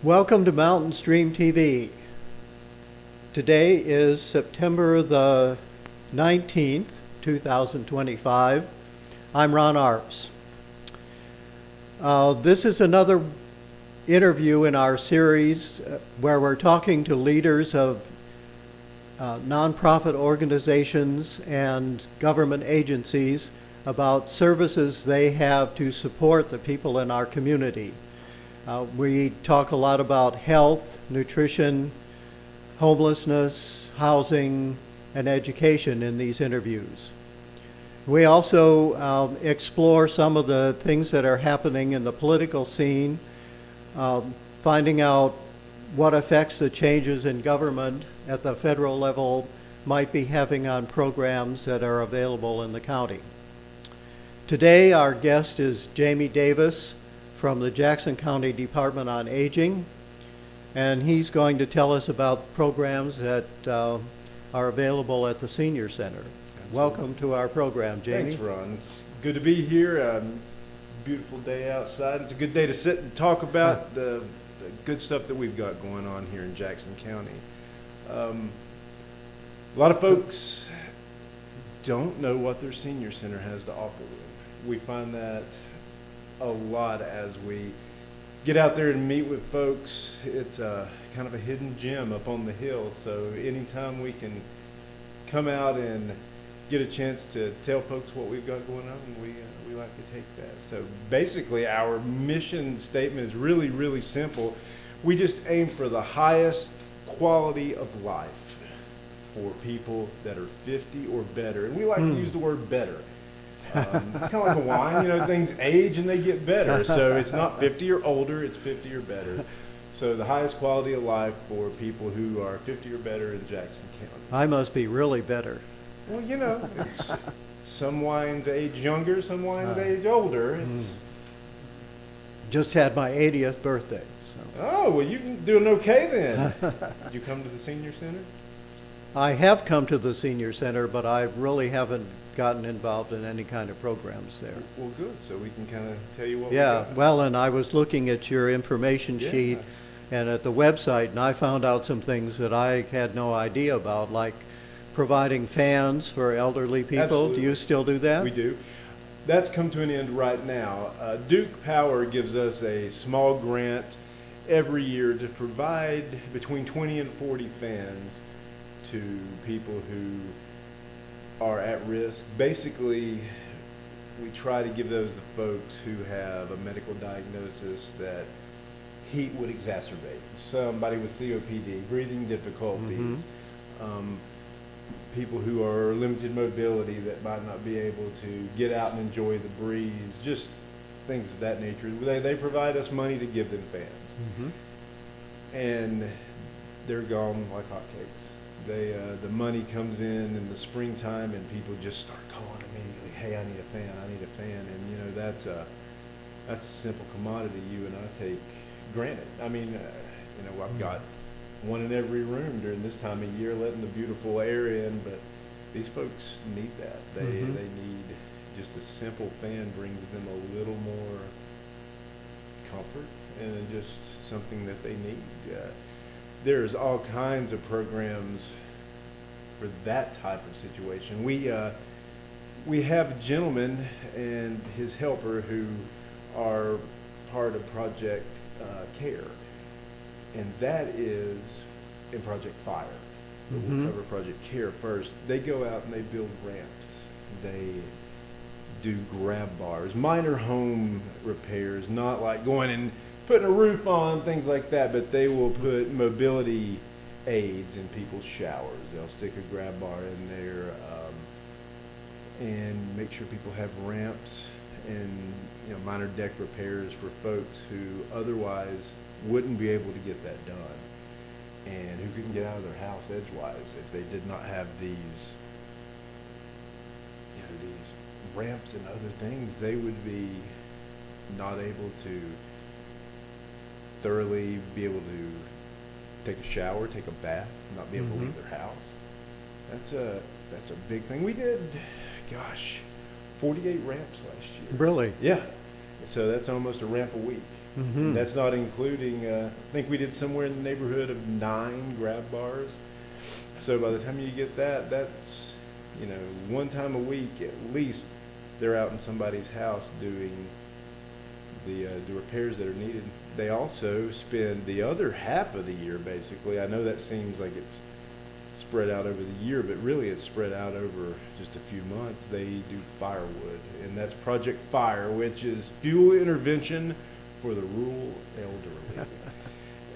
Welcome to Mountain Stream TV. Today is September the 19th, 2025. I'm Ron Arps. This is another interview in our series where we're talking to leaders of nonprofit organizations and government agencies about services they have to support the people in our community. We talk a lot about health, nutrition, homelessness, housing, and education in these interviews. We also explore some of the things that are happening in the political scene, finding out what effects the changes in government at the federal level might be having on programs that are available in the county. Today, our guest is Jamie Davis from the Jackson County Department on Aging, and he's going to tell us about programs that are available at the Senior Center. Absolutely. Welcome to our program, Jamie. Thanks, Ron. It's good to be here. Beautiful day outside. It's a good day to sit and talk about the good stuff that we've got going on here in Jackson County. A lot of folks don't know what their Senior Center has to offer them. We find that a lot as we get out there and meet with folks. It's kind of a hidden gem up on the hill, so anytime we can come out and get a chance to tell folks what we've got going on, we like to take that. So basically our mission statement is really, really simple. We just aim for the highest quality of life for people that are 50 or better, and we like to use the word better. It's kind of like a wine, things age and they get better. So it's not 50 or older, it's 50 or better. So the highest quality of life for people who are 50 or better in Jackson County. I must be really better. Well, it's, some wines age younger, some wines age older. Just had my 80th birthday. So. Oh, well, you're doing okay then. Did you come to the Senior Center? I have come to the Senior Center, but I really haven't gotten involved in any kind of programs there. Well, good. So we can kind of tell you what we Yeah, got. well, and I was looking at your information sheet and at the website, and I found out some things that I had no idea about, like providing fans for elderly people. Absolutely. Do you still do that? We do. That's come to an end right now. Duke Power gives us a small grant every year to provide between 20 and 40 fans to people who are at risk. Basically, we try to give those to folks who have a medical diagnosis that heat would exacerbate. Somebody with COPD, breathing difficulties, people who are limited mobility that might not be able to get out and enjoy the breeze, just things of that nature. They provide us money to give them fans. And they're gone like hotcakes. The money comes in the springtime, and people just start calling immediately. Hey, I need a fan. I need a fan. And that's a simple commodity you and I take granted. I mean, I've got one in every room during this time of year, letting the beautiful air in. But these folks need that. They need just a simple fan brings them a little more comfort and just something that they need. There's all kinds of programs for that type of situation. We have a gentleman and his helper who are part of Project Care, and that is in Project Fire. We'll cover Project Care first. They go out and they build ramps. They do grab bars, minor home repairs, not like going and putting a roof on, things like that, but they will put mobility aids in people's showers. They'll stick a grab bar in there and make sure people have ramps and minor deck repairs for folks who otherwise wouldn't be able to get that done and who couldn't get out of their house edgewise if they did not have these ramps and other things. They would be not able to thoroughly be able to take a shower, take a bath, not be able to leave their house. That's a big thing. We did, 48 ramps last year. Really? Yeah. So that's almost a ramp a week. Mm-hmm. That's not including, I think we did somewhere in the neighborhood of 9 grab bars. So by the time you get that, that's, one time a week at least, they're out in somebody's house doing the repairs that are needed. They also spend the other half of the year, basically. I know that seems like it's spread out over the year, but really it's spread out over just a few months. They do firewood, and that's Project Fire, which is fuel intervention for the rural elderly.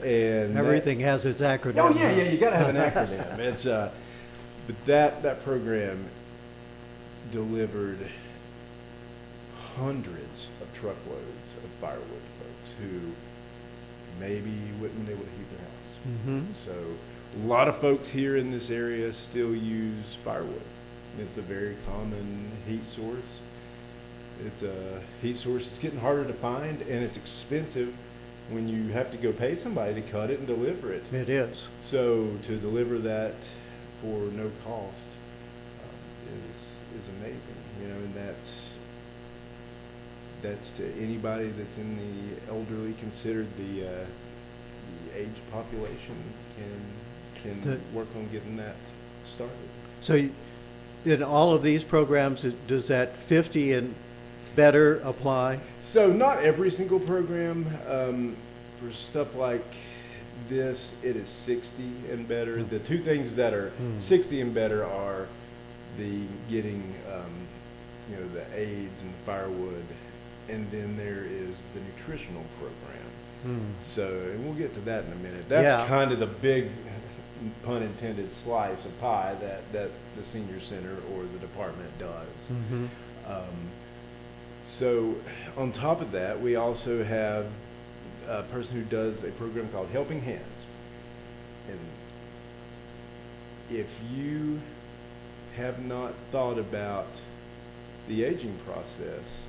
And Everything has its acronym. Oh yeah, you got to have an acronym. It's but that program delivered hundreds of truckloads of firewood to folks who maybe wouldn't be able to heat their house. Mm-hmm. So a lot of folks here in this area still use firewood. It's a very common heat source. It's a heat source that's getting harder to find, and it's expensive when you have to go pay somebody to cut it and deliver it. It is. So to deliver that for no cost is amazing, and that's to anybody that's in the elderly, considered the aged population, can work on getting that started. So in all of these programs, does that 50 and better apply? So not every single program. For stuff like this, it is 60 and better. The two things that are 60 and better are the getting, the aids and the firewood, and then there is the nutritional program. So, and we'll get to that in a minute. That's kind of the big, pun intended, slice of pie that the senior center or the department does. Mm-hmm. So on top of that, we also have a person who does a program called Helping Hands. And if you have not thought about the aging process,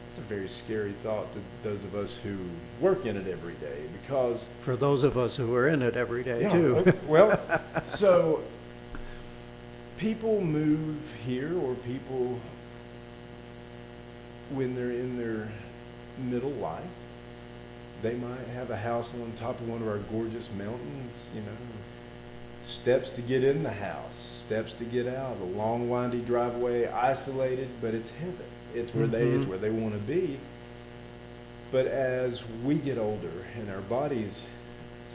it's a very scary thought to those of us who work in it every day, because For those of us who are in it every day, too. Well, so people move here, or people, when they're in their middle life, they might have a house on top of one of our gorgeous mountains, steps to get in the house, steps to get out, a long windy driveway, isolated, but it's heaven. It's where they want to be. But as we get older and our bodies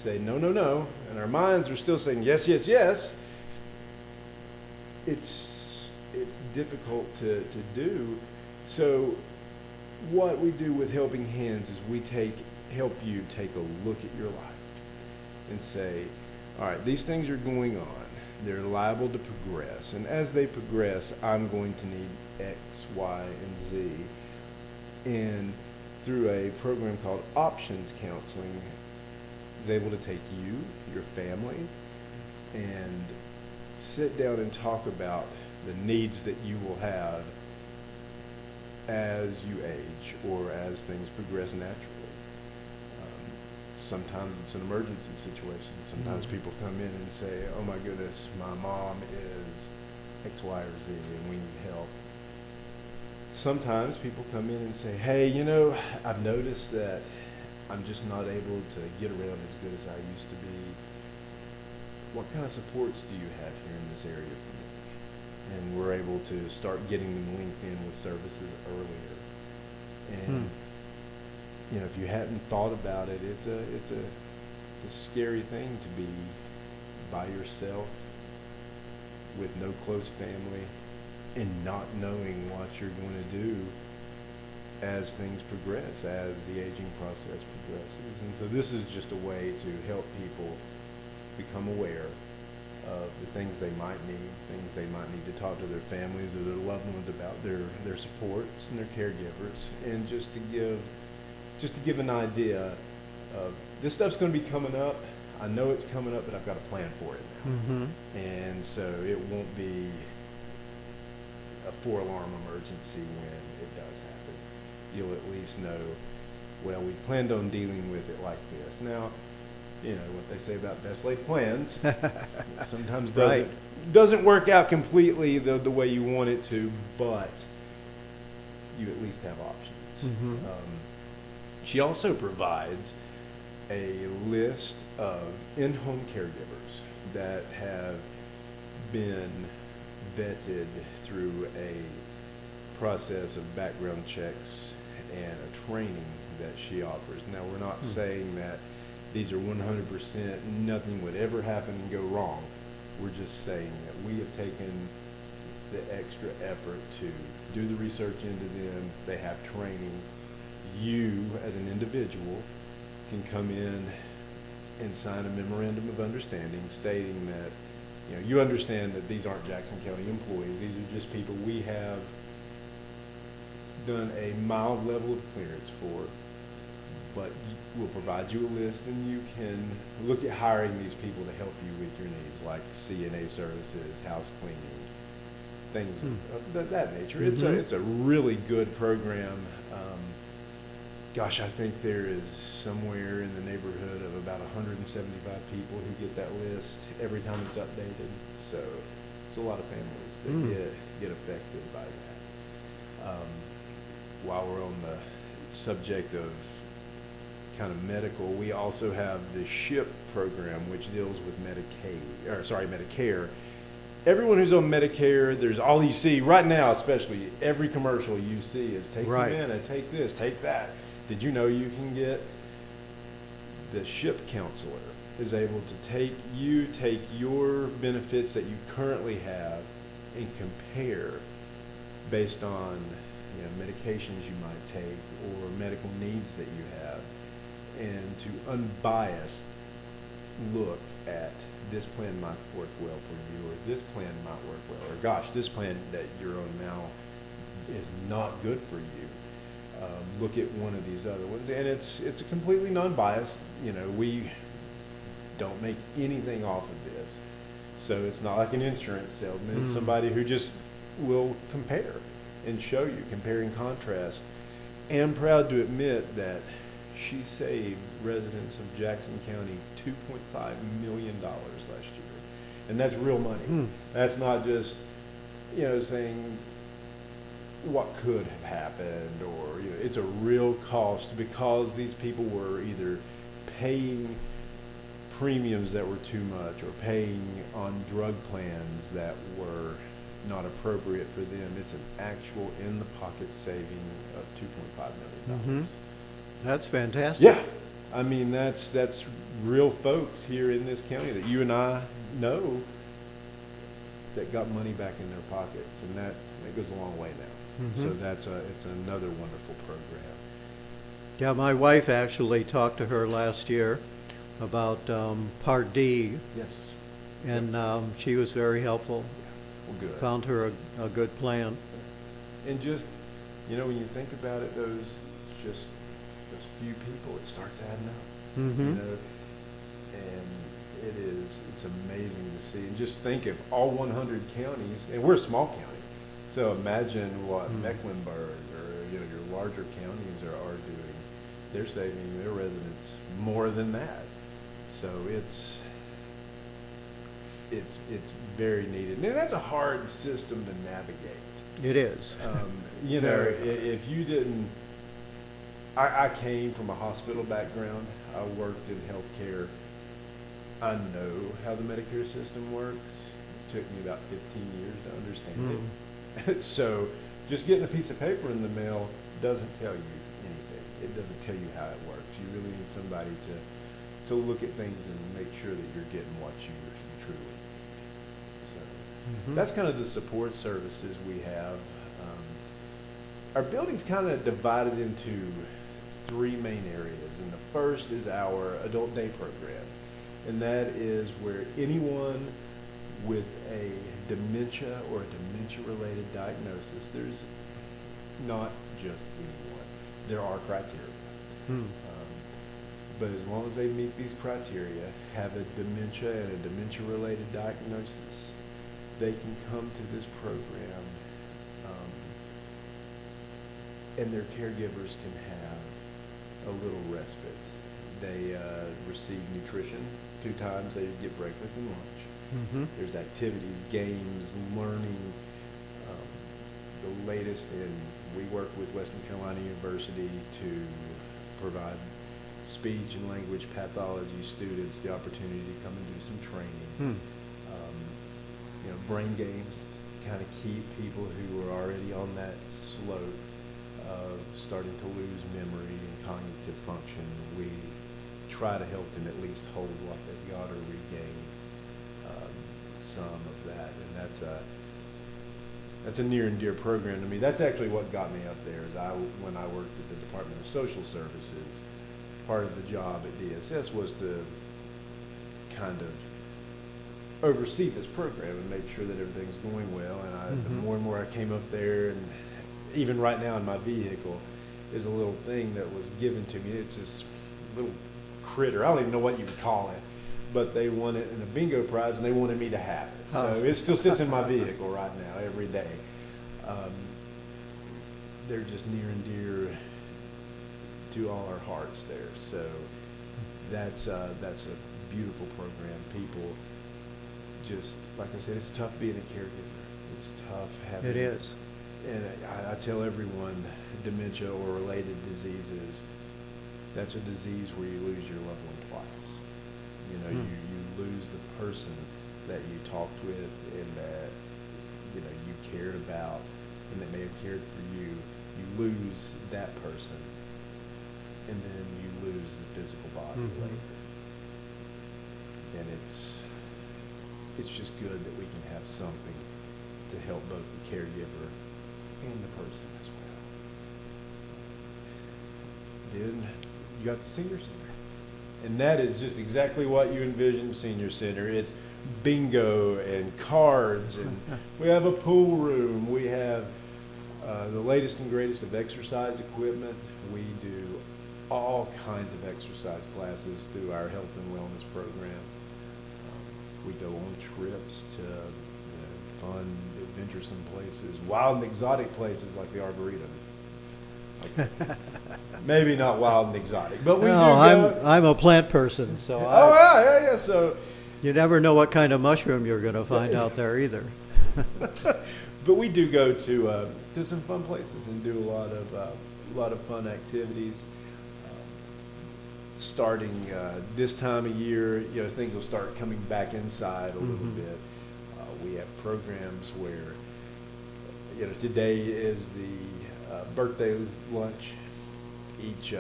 say no, no, no, and our minds are still saying yes, yes, yes, it's difficult to do. So what we do with Helping Hands is we help you take a look at your life and say, all right, these things are going on. They're liable to progress. And as they progress, I'm going to need X, Y, and Z. And through a program called Options Counseling, is able to take you, your family, and sit down and talk about the needs that you will have as you age or as things progress naturally. Sometimes it's an emergency situation. Sometimes people come in and say, oh my goodness, my mom is X, Y, or Z, and we need help. Sometimes people come in and say, hey, I've noticed that I'm just not able to get around as good as I used to be. What kind of supports do you have here in this area for me? And we're able to start getting them linked in with services earlier. And if you hadn't thought about it, it's a scary thing to be by yourself with no close family and not knowing what you're going to do as things progress, as the aging process progresses. And so this is just a way to help people become aware of the things they might need, things they might need to talk to their families or their loved ones about, their supports and their caregivers, and just to give an idea of this stuff's going to be coming up. I know it's coming up, but I've got a plan for it now. Mm-hmm. And so it won't be a 4-alarm emergency when it does happen. You'll at least know, well, we planned on dealing with it like this. Now, you know, what they say about best laid plans sometimes Right. doesn't work out completely the way you want it to, but you at least have options. Mhm. She also provides a list of in-home caregivers that have been vetted through a process of background checks and a training that she offers. Now, we're not saying that these are 100%, nothing would ever happen and go wrong. We're just saying that we have taken the extra effort to do the research into them. They have training. You, as an individual, can come in and sign a memorandum of understanding stating that, you know, you understand that these aren't Jackson County employees. These are just people we have done a mild level of clearance for, but we'll provide you a list and you can look at hiring these people to help you with your needs, like CNA services, house cleaning, things of that nature. It's a really good program. Gosh, I think there is somewhere in the neighborhood of about 175 people who get that list every time it's updated. So it's a lot of families that get affected by that. While we're on the subject of kind of medical, we also have the SHIP program, which deals with Medicare. Everyone who's on Medicare, there's all you see right now, especially every commercial you see is take Right. Humana, take this, take that. Did you know you can get the SHIP counselor is able to take your benefits that you currently have and compare based on, you know, medications you might take or medical needs that you have, and to unbiased look at this plan might work well for you, or this plan might work well, or gosh, this plan that you're on now is not good for you. Look at one of these other ones, and it's a completely non-biased. You know, we don't make anything off of this, so it's not like an insurance salesman. It's somebody who just will compare and show you, compare and contrast. And I'm proud to admit that she saved residents of Jackson County $2.5 million last year, and that's real money. That's not just, you know, saying what could have happened, or, you know, it's a real cost because these people were either paying premiums that were too much or paying on drug plans that were not appropriate for them. It's an actual in-the-pocket saving of $2.5 million. That's fantastic. Yeah, I mean, that's real folks here in this county that you and I know that got money back in their pockets, and that goes a long way now. So it's another wonderful program. Yeah, my wife actually talked to her last year about Part D, Yes. and she was very helpful. Well, good. Found her a good plan. And just, you know, when you think about it, those few people, it starts adding up. You know, and it's amazing to see. And just think of all 100 counties, and we're a small county, so imagine what Mecklenburg or, you know, your larger counties are doing. They're saving their residents more than that. So it's very needed. And that's a hard system to navigate. It is. You know, Very. if you didn't, I came from a hospital background. I worked in healthcare. I know how the Medicare system works. It took me about 15 years to understand it. So just getting a piece of paper in the mail doesn't tell you anything. It doesn't tell you how it works. You really need somebody to look at things and make sure that you're getting what you truly need. So that's kind of the support services we have. Our building's kind of divided into three main areas, and the first is our adult day program, and that is where anyone with a dementia or a dementia-related diagnosis, there's not just anyone. There are criteria. But as long as they meet these criteria, have a dementia and a dementia-related diagnosis, they can come to this program, and their caregivers can have a little respite They receive nutrition 2 times. They get breakfast and lunch. Mhm. There's activities, games, learning. The latest in, we work with Western Carolina University to provide speech and language pathology students the opportunity to come and do some training. Hmm. Brain games to kind of keep people who are already on that slope of starting to lose memory and cognitive function. We try to help them at least hold what they've got or regain some of that, and that's a near and dear program to me. That's actually what got me up there. Is when I worked at the Department of Social Services, part of the job at DSS was to kind of oversee this program and make sure that everything's going well. And the more and more I came up there, and even right now in my vehicle is a little thing that was given to me. It's this little critter. I don't even know what you would call it, but they won it in a bingo prize, and they wanted me to have it. So it still sits in my vehicle right now every day. They're just near and dear to all our hearts there. So that's a beautiful program. People just, like I said, it's tough being a caregiver. It's tough having. It is. And I tell everyone, dementia or related diseases, that's a disease where you lose your loved one twice. You lose the person that you talked with and that, you cared about and that may have cared for you. You lose that person, and then you lose the physical body later. And it's just good that we can have something to help both the caregiver and the person as well. Then you got the senior center. And that is just exactly what you envision senior center. It's bingo and cards, and we have a pool room. We have the latest and greatest of exercise equipment. We do all kinds of exercise classes through our health and wellness program. We go on trips to fun, adventuresome places, wild and exotic places like the Arboretum. Maybe not wild and exotic, but we do go. I'm a plant person, so yeah. So you never know what kind of mushroom you're going to find out there either. But we do go to some fun places and do a lot of fun activities. Starting this time of year, things will start coming back inside a little bit. We have programs where, today is the birthday lunch. Each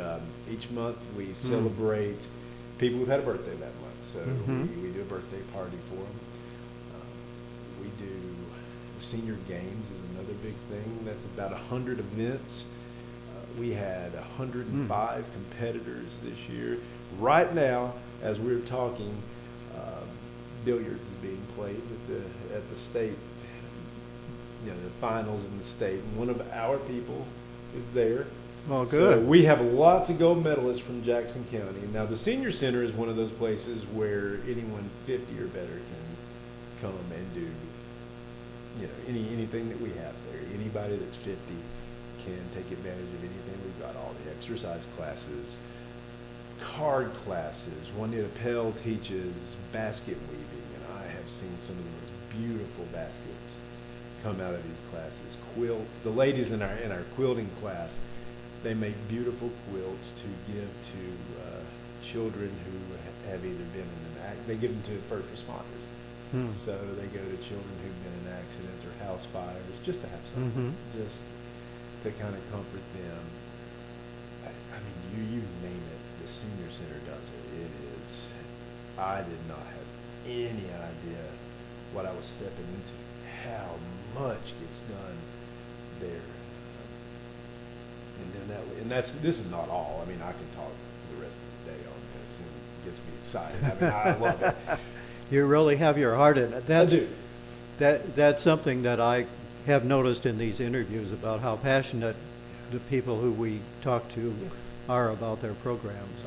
month we celebrate people who've had a birthday that month. So we do a birthday party for them. We do the senior games is another big thing. That's about 100 events. We had 105 competitors this year. Right now, as we're talking, billiards is being played at the state, the finals in the state. And one of our people is there. Oh, good. So we have lots of gold medalists from Jackson County. Now, the senior center is one of those places where anyone 50 or better can come and do, anything that we have there. Anybody that's 50 can take advantage of anything. We've got all the exercise classes, card classes. Juanita Pell teaches basket weaving, and I have seen some of the most beautiful baskets come out of these classes. Quilts. The ladies in our quilting class, they make beautiful quilts to give to children who have either been in an accident. They give them to first responders. So they go to children who've been in accidents or house fires, just to have something, just to kind of comfort them. I mean, you name it, the senior center does it. It is, I did not have any idea what I was stepping into, how much gets done there. And this is not all. I mean, I can talk for the rest of the day on this, and it gets me excited. I mean, I love it. You really have your heart in it. I do. That's something that I have noticed in these interviews about how passionate the people who we talk to are about their programs.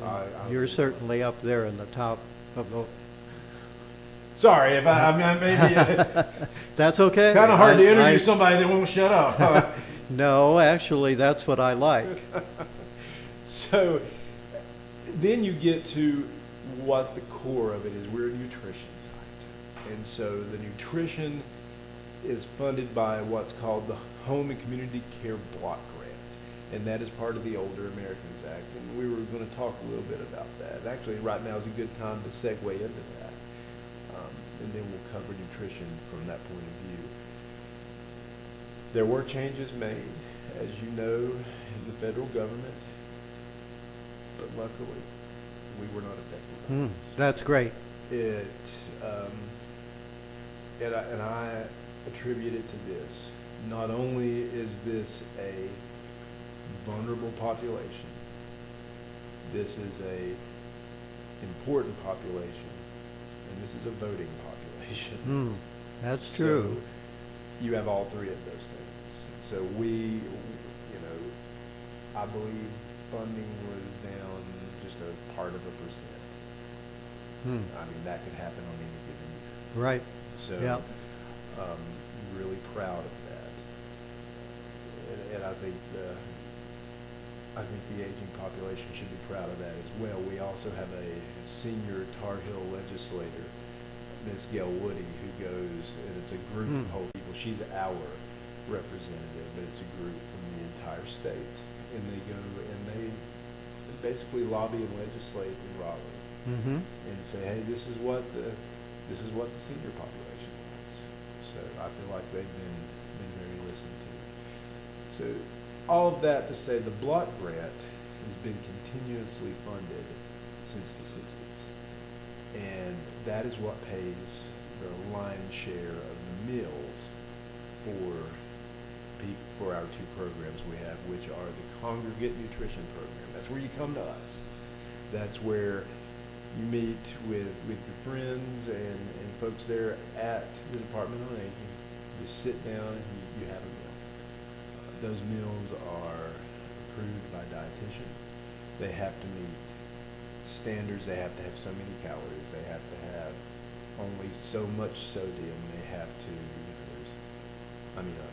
You're certainly up there in the top of the. Sorry if I maybe. That's okay. Kind of hard to interview somebody that won't shut up. Huh? No, actually, that's what I like. So then you get to what the core of it is. We're a nutrition site. And so the nutrition is funded by what's called the Home and Community Care Block Grant. And that is part of the Older Americans Act. And we were going to talk a little bit about that. Actually, right now is a good time to segue into that. And then we'll cover nutrition from that point of view. There were changes made, as you know, in the federal government. But luckily, we were not affected by this. That's great. It, and I attribute it to this. Not only is this a vulnerable population, this is a important population, and this is a voting population. That's So true. you have all three of those things. So we, I believe funding was down just a part of a percent. I mean, that could happen on any given year. Right. So, Yep. really proud of that. And I think the aging population should be proud of that as well. We also have a senior Tar Heel legislator, Ms. Gail Woody, who goes, and it's a group of whole people. She's our representative, but it's a group from the entire state. And they go and they basically lobby and legislate in Raleigh and say, hey, this is what the senior population wants. So I feel like they've been very listened to. So all of that to say the block grant has been continuously funded since the 60s. And that is what pays the lion's share of the meals for our two programs we have, which are the Congregate Nutrition Program. That's where you come to us. That's where you meet with your friends and folks there at the Department on Aging. You sit down and you have a meal. Those meals are approved by dietitian. They have to meet standards. They have to have so many calories. They have to have only so much sodium. They have to,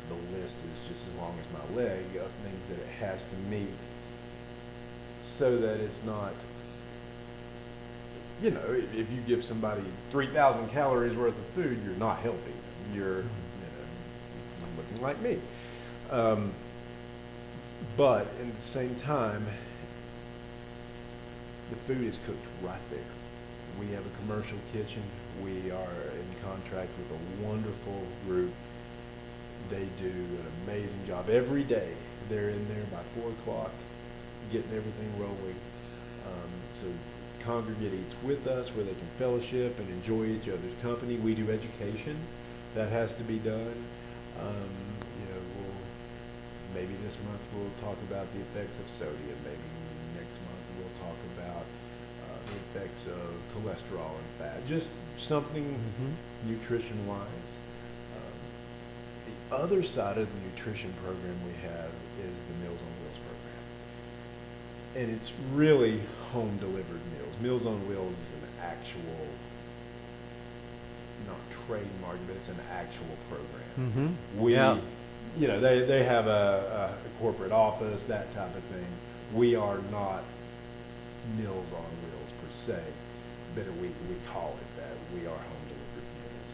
the list is just as long as my leg of things that it has to meet so that it's not, if you give somebody 3,000 calories worth of food, you're not helping them. You're, looking like me. But at the same time, the food is cooked right there. We have a commercial kitchen. We are in contract with a wonderful group. They do an amazing job. Every day they're in there by 4 o'clock getting everything rolling. So Congregate eats with us where they can fellowship and enjoy each other's company. We do education. That has to be done. Maybe this month we'll talk about the effects of sodium. Maybe next month we'll talk about the effects of cholesterol and fat. Just something nutrition-wise. The other side of the nutrition program we have is the Meals on Wheels program. And it's really home-delivered meals. Meals on Wheels is an actual, not trademark, but it's an actual program. They have a corporate office, that type of thing. We are not Meals on Wheels per se, but we call it that. We are home delivered meals.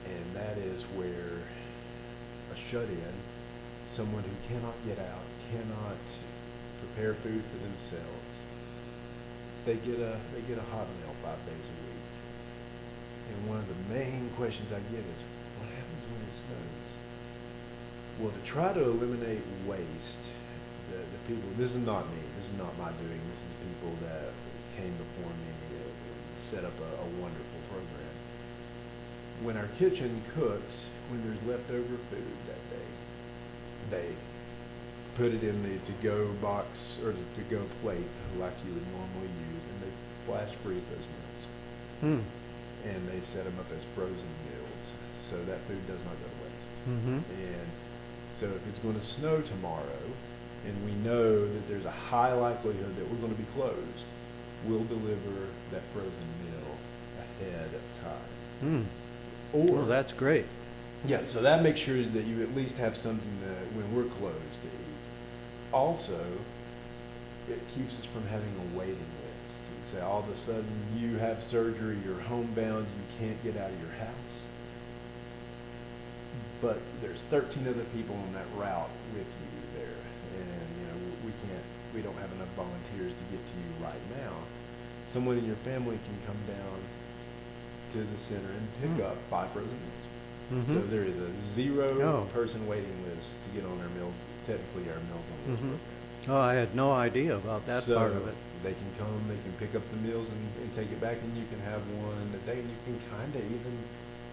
And that is where a shut-in, someone who cannot get out, cannot prepare food for themselves, they get a hot meal 5 days a week. And one of the main questions I get is, what happens when it snows? Well, to try to eliminate waste, the people, this is not me, this is not my doing, this is people that came before me and set up a wonderful program. When our kitchen cooks, when there's leftover food that day, they put it in the to-go box or the to-go plate like you would normally use, and they flash freeze those meals. And they set them up as frozen meals, so that food does not go to waste. And so if it's going to snow tomorrow, and we know that there's a high likelihood that we're going to be closed, we'll deliver that frozen meal ahead of time. Well, that's great. Yeah, so that makes sure that you at least have something that when we're closed to eat. Also, it keeps us from having a waiting list. say all of a sudden you have surgery, you're homebound, you can't get out of your house, but there's 13 other people on that route with you there, and we don't have enough volunteers to get to you right now. Someone in your family can come down to the center and pick up 5 frozen meals. So there is a 0 person waiting list to get on our meals, technically our meals on wheels program. Oh, I had no idea about that part of it. They can come, they can pick up the meals and take it back, and you can have one a day, and you can kind of even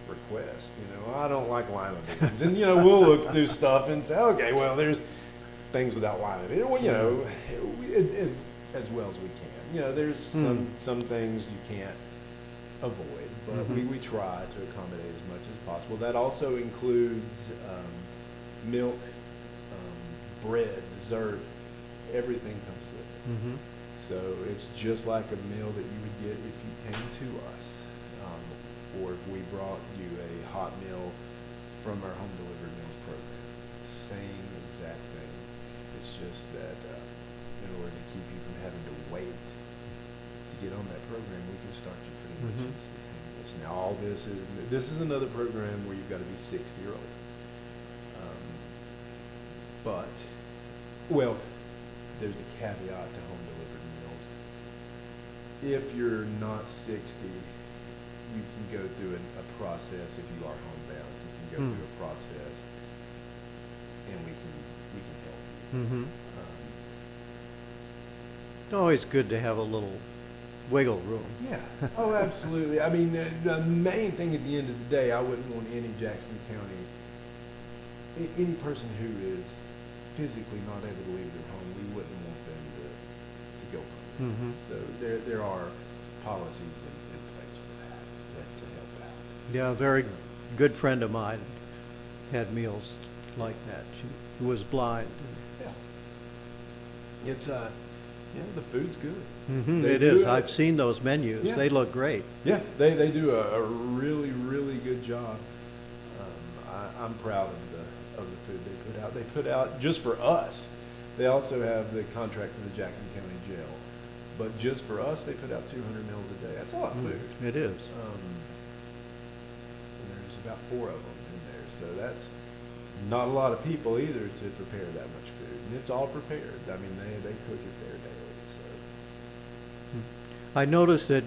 request, I don't like lima beans. And, we'll look through stuff and say, okay, well, there's things without lima beans. Well, as well as we can. There's some things you can't avoid, but we try to accommodate as much as possible. That also includes milk, bread, dessert, everything comes with it. So it's just like a meal that you would get if you came to us, or if we brought you a hot meal from our home delivered meals program. Same exact thing. It's just that in order to keep you from having to wait to get on that program, we can start you pretty much instantaneous. Now, all this is another program where you've got to be 60 or older. But, well, there's a caveat to home delivered meals. If you're not 60, you can go through a process. If you are homebound, you can go through a process, and we can help you. It's always good to have a little wiggle room. Yeah. Oh, absolutely. I mean, the main thing at the end of the day, I wouldn't want any Jackson County, any person who is physically not able to leave their home, we wouldn't want them to go home. So there are policies in place for that to help out. Yeah, a very good friend of mine had meals like that. She was blind. Yeah. It's the food's good. It is. I've seen those menus. Yeah. They look great. Yeah, they do a really, really good job. I'm proud of the food they put out. They put out just for us. They also have the contract for the Jackson County Jail, but just for us, they put out 200 meals a day. That's a lot of food. It is. And there's about 4 of them in there, so that's not a lot of people either to prepare that much food, and it's all prepared. I mean, they cook it there daily. So I noticed that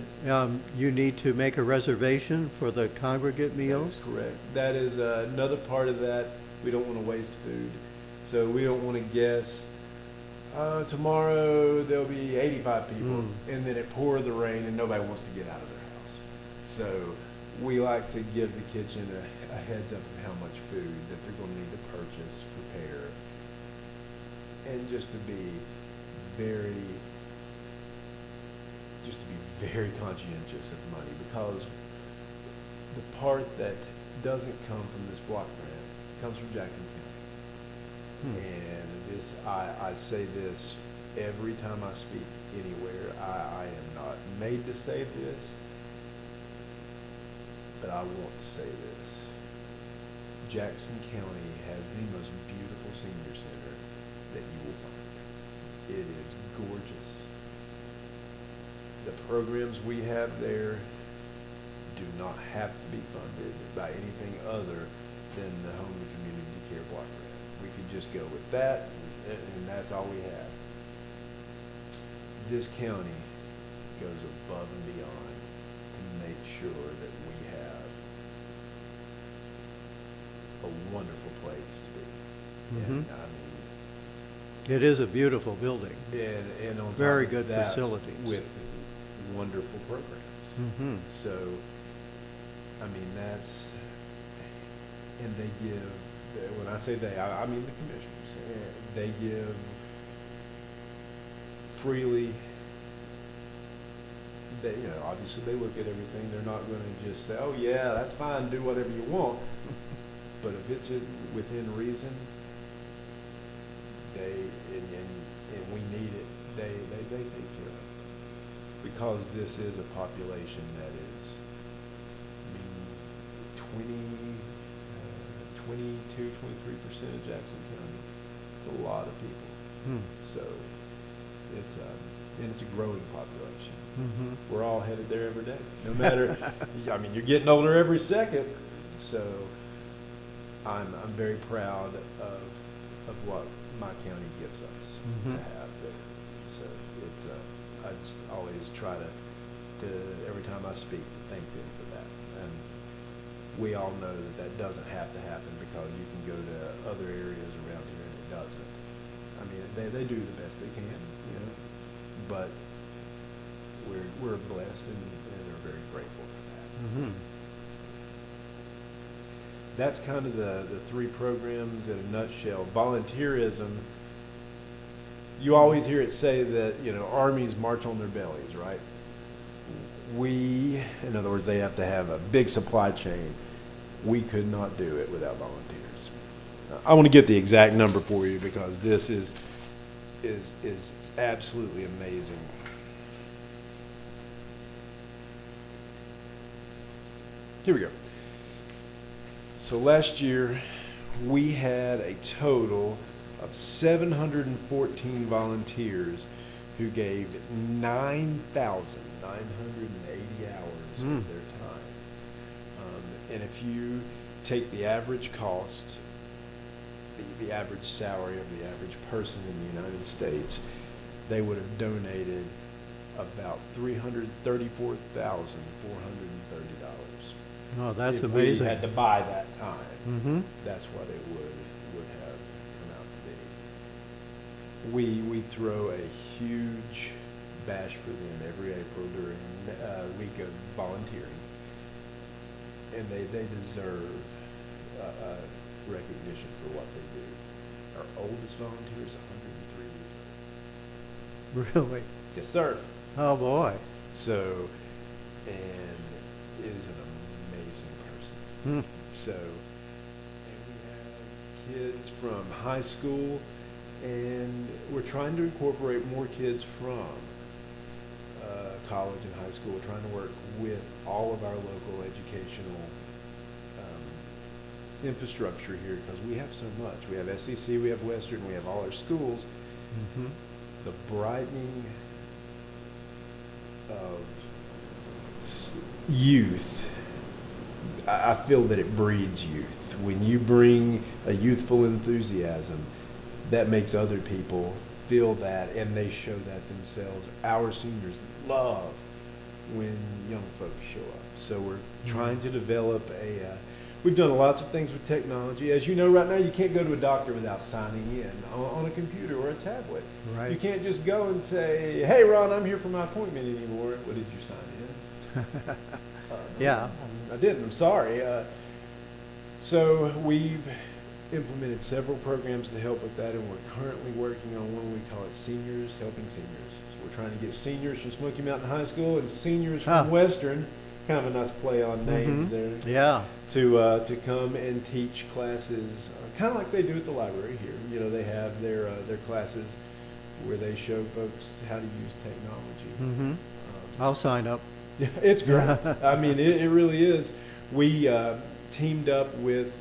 you need to make a reservation for the congregate meals. that's correct. That is another part of that. We don't want to waste food, so we don't want to guess. Tomorrow there'll be 85 people, and then it pour the rain, and nobody wants to get out of their house. So we like to give the kitchen a heads up of how much food that they're going to need to purchase, prepare, and just to be very conscientious of money, because the part that doesn't come from this block grant comes from Jackson County. And this, I say this every time I speak anywhere. I am not made to say this, but I want to say this. Jackson County has the most beautiful senior center that you will find. It is gorgeous. The programs we have there do not have to be funded by anything other than the Home and Community Care Block Grant. We could just go with that, and that's all we have. This county goes above and beyond to make sure that we have a wonderful place to be. And I mean, It is a beautiful building. and on top Very of good that, facilities. with wonderful programs. So, I mean, that's, and they give, when I say they, I mean the commissioners, they give freely. They, obviously they look at everything. They're not going to just say, oh yeah, that's fine, do whatever you want. But if it's within reason, and we need it, they take care of it. Because this is a population that is, I mean, 22, 23% of Jackson County. It's a lot of people. So it's and it's a growing population. Mhm. We're all headed there every day, no matter, I mean, you're getting older every second, so I'm very proud of what my county gives us to Mhm. have there. So it's, I just always try to, every time I speak, to thank them for that. And we all know that that doesn't have to happen, because you can go to other areas around here and it doesn't. I mean, they do the best they can, you know, but we're blessed and are very grateful for that. Mhm. That's kind of the three programs in a nutshell. Volunteerism, you always hear it say that, you know, armies march on their bellies, right? In other words, they have to have a big supply chain. We could not do it without volunteers. I want to get the exact number for you, because this is absolutely amazing. Here we go. So last year, we had a total of 714 volunteers who gave 9,980 hours of their time. And if you take the average cost, the average salary of the average person in the United States, they would have donated about $334,430. Oh, that's if amazing. we had to buy that time, Mhm. that's what it would have come out to be. We throw a huge bash for them every April during week of volunteering, and they deserve recognition for what they do. Our oldest volunteer is 103 years old. Really? Yes, sir. Oh, boy. So, and is an amazing person. Hmm. So, and we have kids from high school, and we're trying to incorporate more kids from college and high school. We're trying to work with all of our local educational infrastructure here, because we have so much. We have SEC, we have Western, we have all our schools. Mhm. The brightening of youth, I feel that it breeds youth. When you bring a youthful enthusiasm, that makes other people feel that, and they show that themselves. Our seniors love when young folks show up. So we're trying to develop we've done lots of things with technology. As you know, right now, you can't go to a doctor without signing in on a computer or a tablet. Right. You can't just go and say, "Hey, Ron, I'm here for my appointment" anymore. What, did you sign in? Yeah. I didn't. I'm sorry. So we've implemented several programs to help with that, and we're currently working on one. We call it Seniors Helping Seniors. So we're trying to get seniors from Smoky Mountain High School and seniors from Western, kind of a nice play on names there, Yeah. to come and teach classes, kind of like they do at the library here. You know, they have their classes where they show folks how to use technology. Mhm. I'll sign up. Yeah, it's great. I mean, it really is. We teamed up with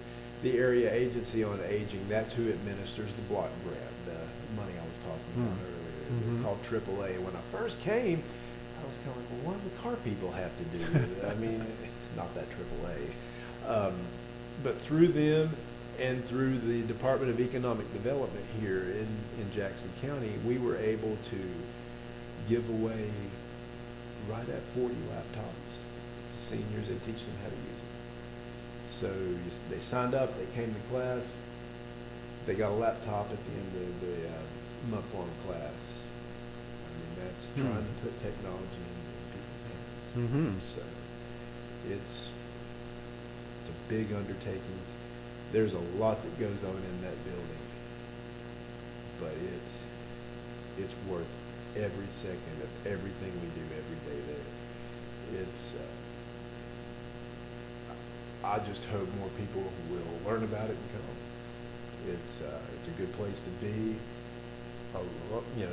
the area agency on aging. That's who administers the block grant, the money I was talking about earlier. They're called AAA. When I first came, I was kind of like, well, what do the car people have to do with it? I mean, it's not that AAA. But through them and through the Department of Economic Development here in Jackson County, we were able to give away right at 40 laptops to seniors and teach them how to use them. So they signed up, they came to class, they got a laptop at the end of the month-long class. I mean, that's trying to put technology in people's hands. Mhm. So it's a big undertaking. There's a lot that goes on in that building, but it's worth every second of everything we do every day there. It's I just hope more people will learn about it and come. It's a good place to be.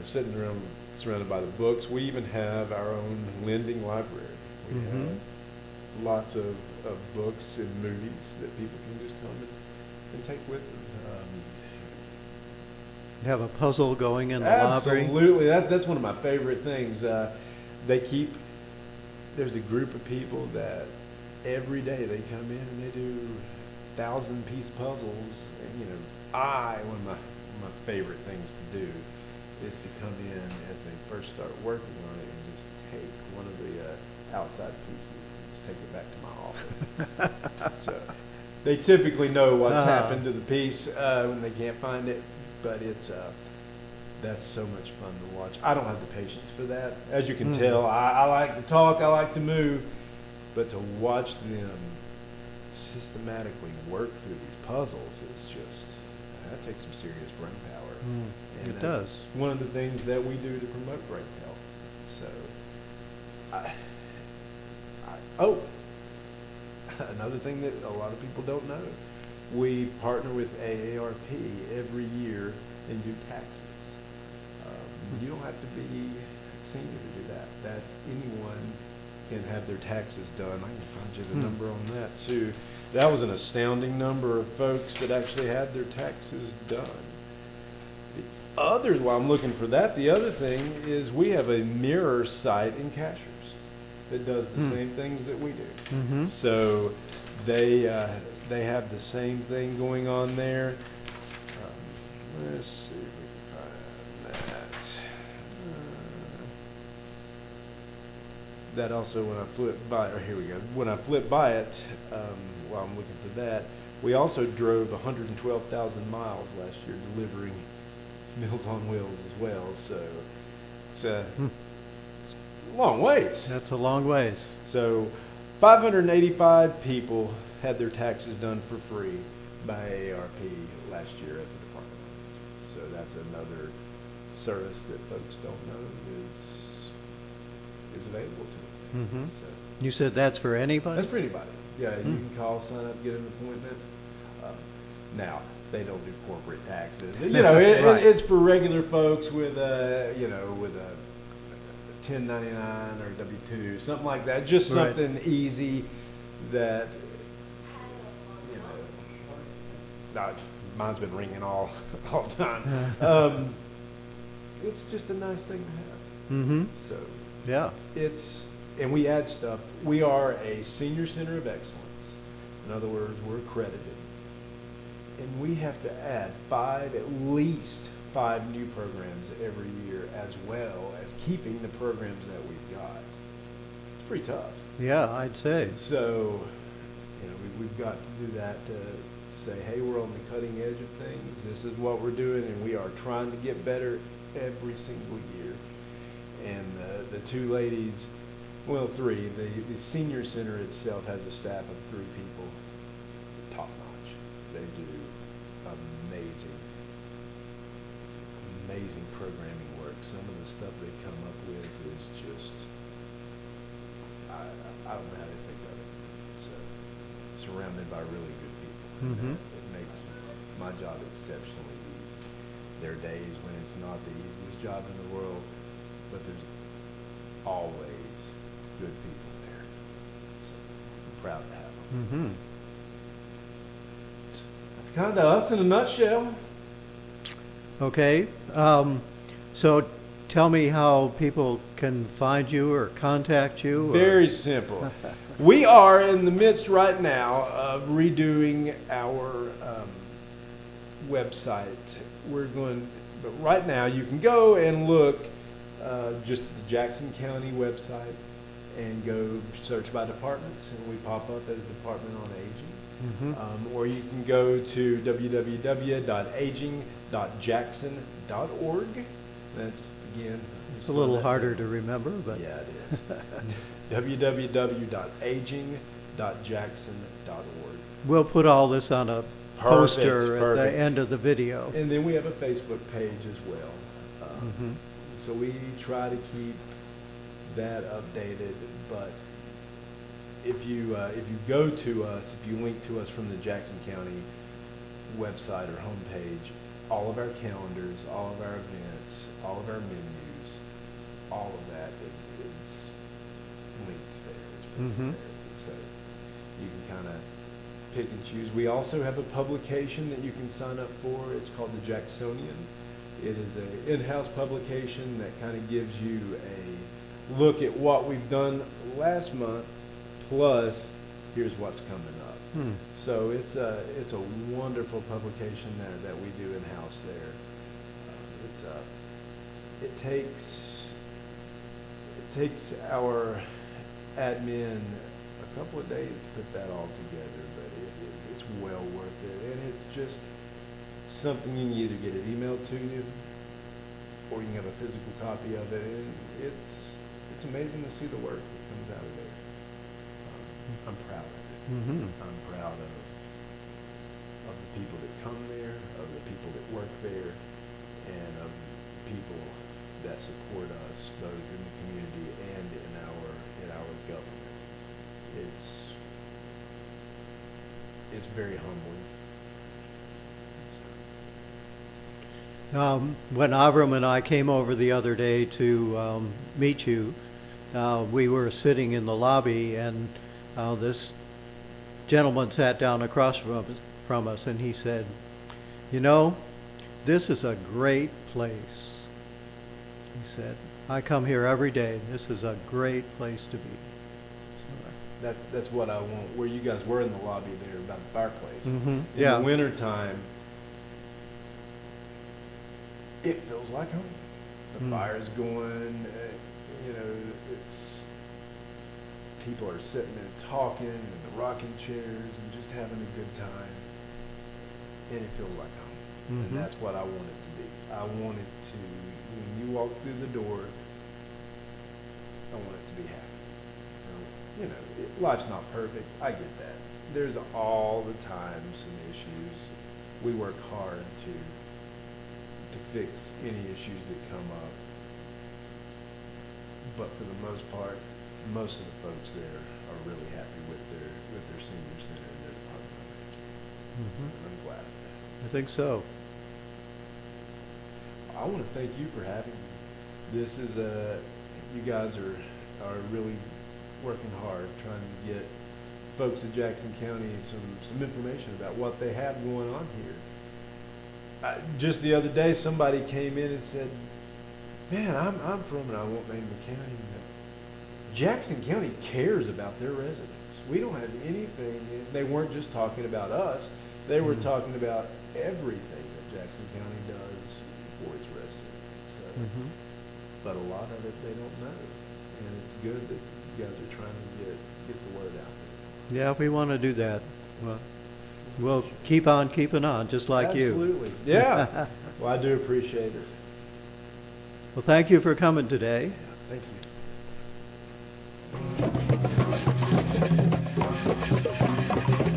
Sitting around surrounded by the books. We even have our own lending library. We have lots of books and movies that people can just come and take with them. Have a puzzle going in the lobby? Absolutely. That's one of my favorite things. There's a group of people that every day they come in and they do 1,000-piece puzzles. And, one of my favorite things to do is to come in as they first start working on it and just take one of the outside pieces and just take it back to my office. So they typically know what's happened to the piece when they can't find it, but that's so much fun to watch. I don't have the patience for that. As you can tell, I like to talk, I like to move, but to watch them systematically work through these puzzles is just, that takes some serious brain power. And it does. One of the things that we do to promote brain health. So, another thing that a lot of people don't know, we partner with AARP every year and do taxes. You don't have to be senior to do that. That's anyone can have their taxes done. I can find you the number on that too. That was an astounding number of folks that actually had their taxes done. While I'm looking for that, the other thing is we have a mirror site in Cashers that does the same things that we do. So they have the same thing going on there. Let's see if we can find that. That also, when I flip by, here we go. When I flip by it, while I'm looking for that, we also drove 112,000 miles last year delivering Meals on Wheels as well. So it's a long ways. That's a long ways. So 585 people had their taxes done for free by AARP last year at the department. So that's another service that folks don't know is available to them. So You said that's for anybody? that's for anybody. Yeah, you can call, sign up, get an appointment. Now, they don't do corporate taxes. Right. It's for regular folks with a 1099 or W-2, something like that. Just Right. something easy that, mine's been ringing all the time. It's just a nice thing to have. So Yeah. and we add stuff. We are a senior center of excellence. In other words, we're accredited. And we have to add at least five new programs every year, as well as keeping the programs that we've got. It's pretty tough. Yeah, I'd say. So, we've got to do that to say, hey, we're on the cutting edge of things. This is what we're doing, and we are trying to get better every single year. And the two ladies, well, three, the senior center itself has a staff of 3 people, top notch. They do amazing programming work. Some of the stuff they come up with is just, I don't know how they think of it. So, surrounded by really good people. It makes my job exceptionally easy. There are days when it's not the easiest job in the world, but there's always good people there. So, I'm proud to have them. That's kind of us in a nutshell. Okay. So tell me how people can find you or contact you. Very simple. We are in the midst right now of redoing our website. But right now you can go and look just at the Jackson County website and go search by departments, and we pop up as Department on Aging. Or you can go to www.aging.jackson.org. That's, again, It's a little harder to remember, but yeah, it is. www.aging.jackson.org. we'll put all this on a poster at Perfect. the end of the video. And then we have a Facebook page as well. So we try to keep that updated, but if you go to us, if you link to us from the Jackson County website or homepage, all of our calendars, all of our events, all of our menus, all of that is linked there. It's put there. So you can kind of pick and choose. We also have a publication that you can sign up for. It's called the Jacksonian. It is an in-house publication that kind of gives you a look at what we've done last month, plus here's what's coming up. So it's a wonderful publication that we do in-house there. It takes our admin a couple of days to put that all together, but it's well worth it, and it's just something you can either get it emailed to you, or you can have a physical copy of it, and it's amazing to see the work that comes out of there. I'm proud of it. I'm proud of the people that come there, of the people that work there, and of people that support us both in the community and in our government. It's very humbling. When Avram and I came over the other day to meet you, we were sitting in the lobby, and this gentleman sat down across from us, and he said, "You know, this is a great place." He said, "I come here every day. This is a great place to be." So, That's what I want. Where you guys were in the lobby there about the fireplace. In Yeah. the wintertime, it feels like home. The fire's going, people are sitting there talking in the rocking chairs and just having a good time. And it feels like home. And that's what I want it to be. I want it to, when you walk through the door, I want it to be happy. Life's not perfect. I get that. There's all the time some issues. We work hard to fix any issues that come up. But for the most part, most of the folks there are really happy with their senior center and their department of management. So I'm glad of that. I think so. I want to thank you for having me. This is you guys are really working hard trying to get folks in Jackson County some information about what they have going on here. Just the other day, somebody came in and said, "Man, I'm from," and I won't name the county, but Jackson County cares about their residents. We don't have anything. They weren't just talking about us. They were talking about everything that Jackson County does for its residents. So, but a lot of it they don't know, and it's good that you guys are trying to get the word out there. Yeah, we want to do that. Well, we'll keep on keeping on, just like you. Absolutely. Yeah. Well, I do appreciate it. Well, thank you for coming today. Thank you.